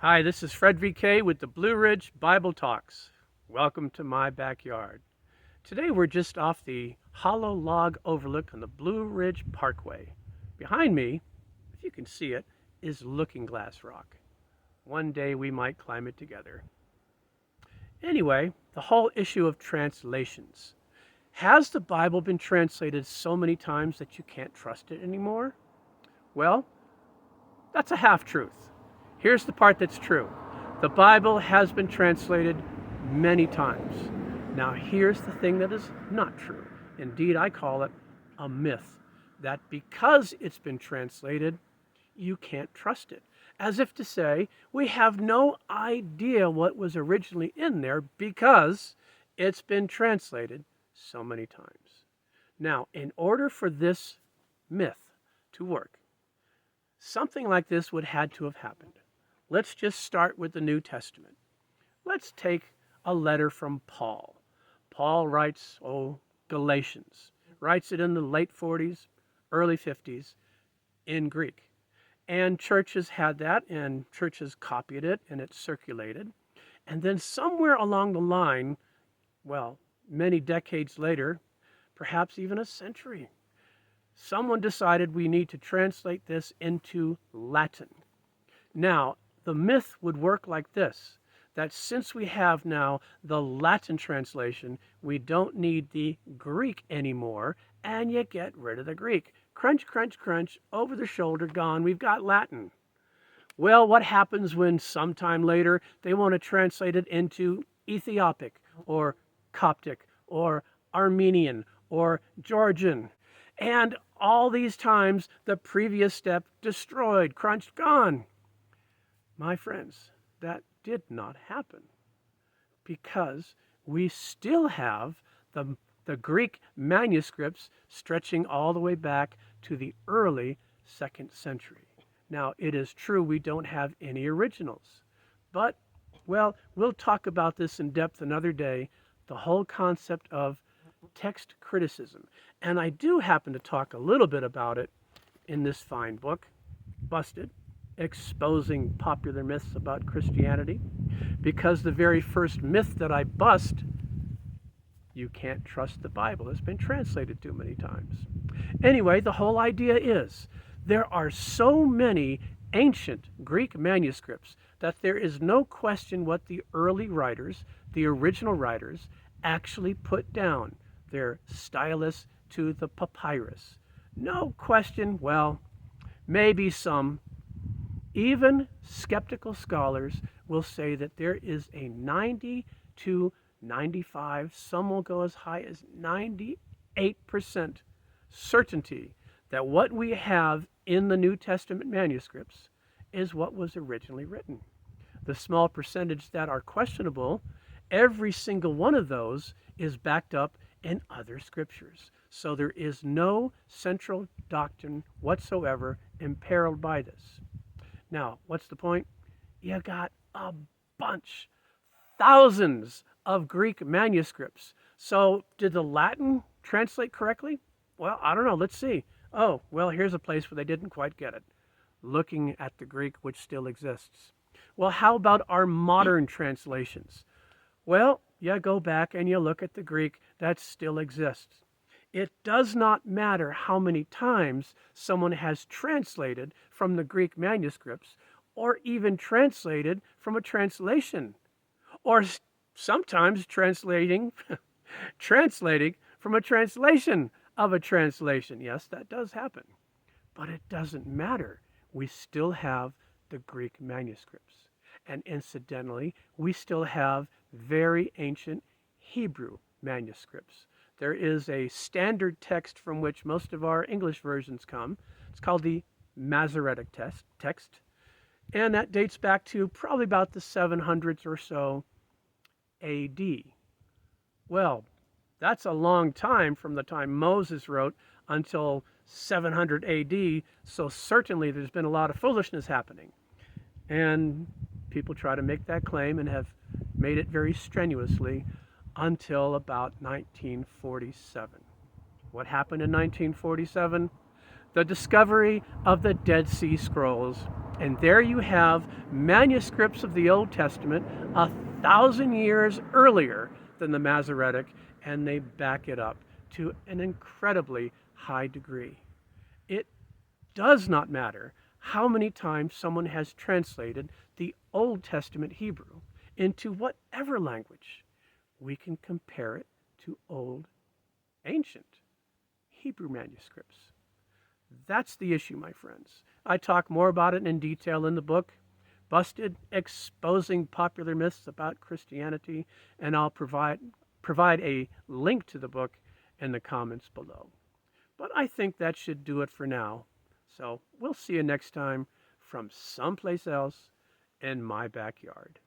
Hi, this is Fred VK with the Blue Ridge Bible Talks. Welcome to my backyard. Today we're just off the hollow log overlook on the Blue Ridge Parkway. Behind me, if you can see it, is Looking Glass Rock. One day we might climb it together. Anyway, the whole issue of translations. Has the Bible been translated so many times that you can't trust it anymore? Well, that's a half truth. Here's the part that's true. The Bible has been translated many times. Now, here's the thing that is not true. Indeed, I call it a myth that because it's been translated, you can't trust it. As if to say, we have no idea what was originally in there because it's been translated so many times. Now, in order for this myth to work, something like this would had to have happened. Let's just start with the New Testament. Let's take a letter from Paul. Paul writes, Galatians. Writes it in the late 40s, early 50s in Greek. And churches had that, and churches copied it, and it circulated. And then somewhere along the line, many decades later, perhaps even a century, someone decided we need to translate this into Latin. Now, the myth would work like this, that since we have now the Latin translation, we don't need the Greek anymore, and you get rid of the Greek. Crunch, crunch, crunch, over the shoulder, gone, we've got Latin. Well, what happens when sometime later they want to translate it into Ethiopic, or Coptic, or Armenian, or Georgian? And all these times, the previous step destroyed, crunched, gone. My friends, that did not happen because we still have the Greek manuscripts stretching all the way back to the early 2nd century. Now, it is true we don't have any originals, but, we'll talk about this in depth another day, the whole concept of text criticism. And I do happen to talk a little bit about it in this fine book, Busted, Exposing Popular Myths About Christianity, because the very first myth that I bust, you can't trust the Bible, has been translated too many times. Anyway, the whole idea is there are so many ancient Greek manuscripts that there is no question what the early writers, the original writers, actually put down, their stylus to the papyrus. No question, maybe some. Even skeptical scholars will say that there is a 90 to 95, some will go as high as 98% certainty that what we have in the New Testament manuscripts is what was originally written. The small percentage that are questionable, every single one of those is backed up in other scriptures. So there is no central doctrine whatsoever imperiled by this. Now, what's the point? You got a bunch, thousands of Greek manuscripts. So did the Latin translate correctly? Well, I don't know. Let's see. Here's a place where they didn't quite get it. Looking at the Greek, which still exists. Well, how about our modern translations? Well, you go back and you look at the Greek that still exists. It does not matter how many times someone has translated from the Greek manuscripts or even translated from a translation, or sometimes translating from a translation of a translation. Yes, that does happen. But it doesn't matter. We still have the Greek manuscripts. And incidentally, we still have very ancient Hebrew manuscripts. There is a standard text from which most of our English versions come. It's called the Masoretic text. And that dates back to probably about the 700s or so AD. Well, that's a long time from the time Moses wrote until 700 AD, so certainly there's been a lot of foolishness happening. And people try to make that claim and have made it very strenuously until about 1947. What happened in 1947? The discovery of the Dead Sea Scrolls And there you have manuscripts of the Old Testament 1,000 years earlier than the Masoretic, and they back it up to an incredibly high degree. It does not matter how many times someone has translated the Old Testament Hebrew into whatever language. We can compare it to old, ancient Hebrew manuscripts. That's the issue, my friends. I talk more about it in detail in the book, Busted, Exposing Popular Myths About Christianity, and I'll provide a link to the book in the comments below. But I think that should do it for now. So we'll see you next time from someplace else in my backyard.